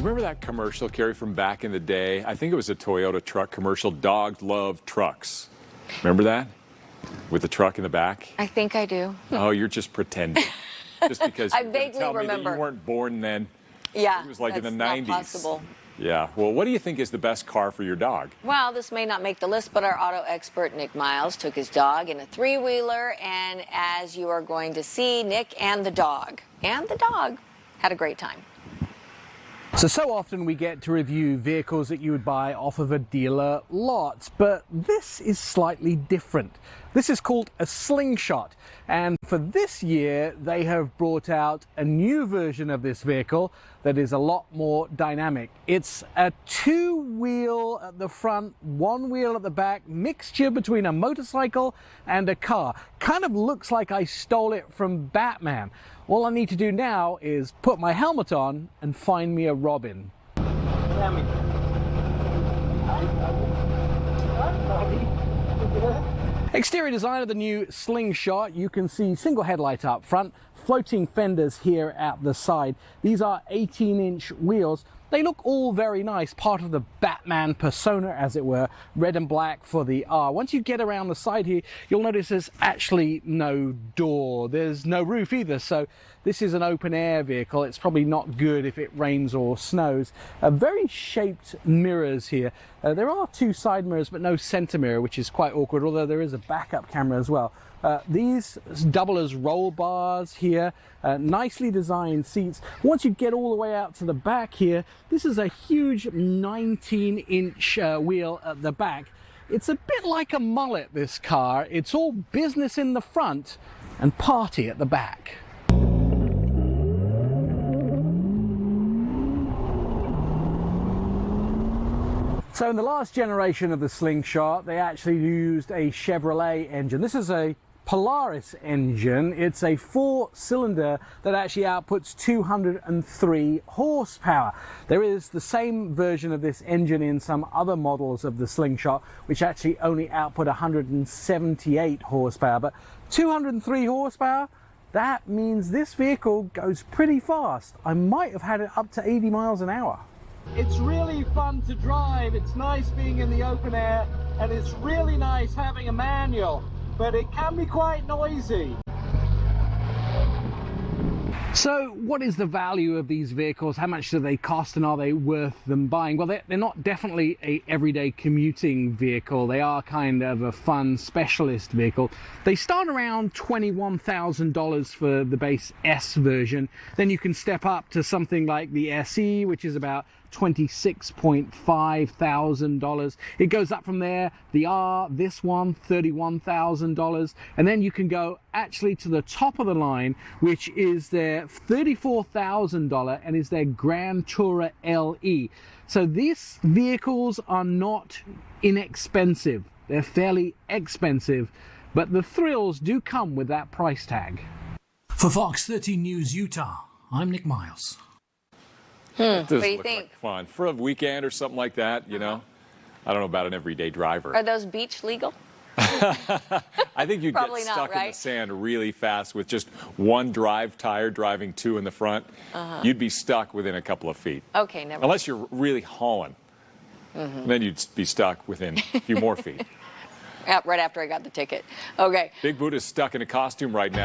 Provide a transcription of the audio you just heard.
remember that commercial, Carrie, from back in the day? I think it was a Toyota truck commercial, Dogs Love Trucks. Remember that? With the truck in the back? I think I do. Oh, you're just pretending. Just because I you're gonna vaguely tell me remember. that you weren't born then. Yeah, It was like in the that's 90s. not possible. Yeah. Well, what do you think is the best car for your dog? Well, this may not make the list, but our auto expert, Nik Miles, took his dog in a three-wheeler, and as you are going to see, Nik and the dog had a great time. So often we get to review vehicles that you would buy off of a dealer lot, but this is slightly different. This is called a Slingshot, and for this year they have brought out a new version of this vehicle that is a lot more dynamic. It's a two-wheel at the front, one wheel at the back, mixture between a motorcycle and a car. Kind of looks like I stole it from Batman. All I need to do now is put my helmet on and find me a Robin. Exterior design of the new Slingshot. You can see single headlight up front, floating fenders here at the side. These are 18-inch wheels. They look all very nice, part of the Batman persona, as it were, red and black for the R. Once you get around the side here, you'll notice there's actually no door. There's no roof either, so this is an open-air vehicle. It's probably not good if it rains or snows. Very shaped mirrors here. There are two side mirrors, but no center mirror, which is quite awkward, although there is a backup camera as well. These double as roll bars here, nicely designed seats. Once you get all the way out to the back here, this is a huge 19-inch wheel at the back. It's a bit like a mullet, this car. It's all business in the front and party at the back. So in the last generation of the Slingshot, they actually used a Chevrolet engine. This is a Polaris engine. It's a 4-cylinder that actually outputs 203 horsepower. There is the same version of this engine in some other models of the Slingshot, which actually only output 178 horsepower. But 203 horsepower, that means this vehicle goes pretty fast. I might have had it up to 80 miles an hour. It's really fun to drive. It's nice being in the open air, and it's really nice having a manual, but it can be quite noisy. So what is the value of these vehicles? How much do they cost, and are they worth them buying? Well, they're not definitely a everyday commuting vehicle. They are kind of a fun specialist vehicle. They start around $21,000 for the base S version. Then you can step up to something like the SE, which is about $26.5 thousand. It goes up from there. The R, this one, $31,000, and then you can go actually to the top of the line, which is their $34,000 and is their Grand Tourer LE. So these vehicles are not inexpensive. They're fairly expensive, but the thrills do come with that price tag. For Fox 13 News Utah, I'm Nik Miles. What do you think? Like fun for a weekend or something like that, you know? I don't know about an everyday driver. Are those beach legal? I think you'd get Probably stuck not, in the right? sand really fast with just one drive tire driving two in the front. You'd be stuck within a couple of feet. Okay, never mind. Unless you're really hauling. Then you'd be stuck within a few more feet. Yeah, right after I got the ticket. Okay. Big Buddha's stuck in a costume right now.